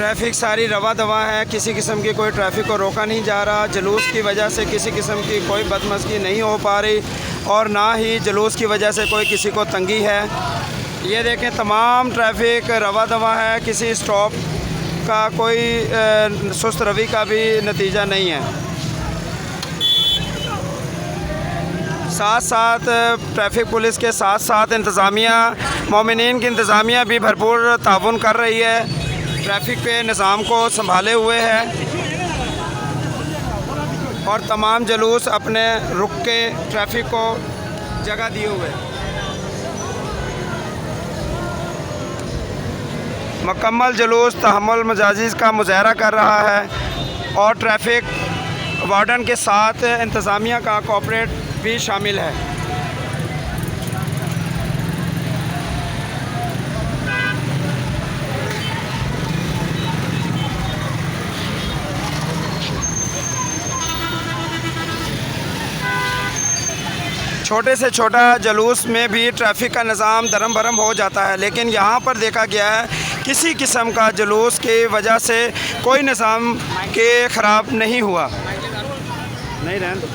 Traffic सारी रवा दवा है, किसी किस्म की कोई ट्रैफिक को रोका नहीं जा रहा। जुलूस की वजह से किसी किस्म की कोई बदमज़गी नहीं हो पा रही और ना ही जुलूस की वजह से कोई किसी को तंगी है। ये देखें, तमाम ट्रैफिक रवा दवा है, किसी स्टॉप का कोई सुस्त रवि का भी नतीजा नहीं है। साथ साथ ट्रैफिक पुलिस के साथ साथ इंतज़ामिया, मोमिनीन की इंतज़ामिया भी भरपूर ताउन कर रही है, ट्रैफिक के निज़ाम को संभाले हुए है और तमाम जुलूस अपने रुक के ट्रैफिक को जगह दिए हुए मुकम्मल जुलूस तहम्मुल मजाजिज़ का मुज़ाहरा कर रहा है और ट्रैफिक वार्डन के साथ इंतज़ामिया का कोऑपरेट भी शामिल है। छोटे से छोटा जुलूस में भी ट्रैफिक का निज़ाम दरम भरम हो जाता है, लेकिन यहाँ पर देखा गया है किसी किस्म का जुलूस की वजह से कोई निज़ाम के ख़राब नहीं हुआ। नहीं रहने दो।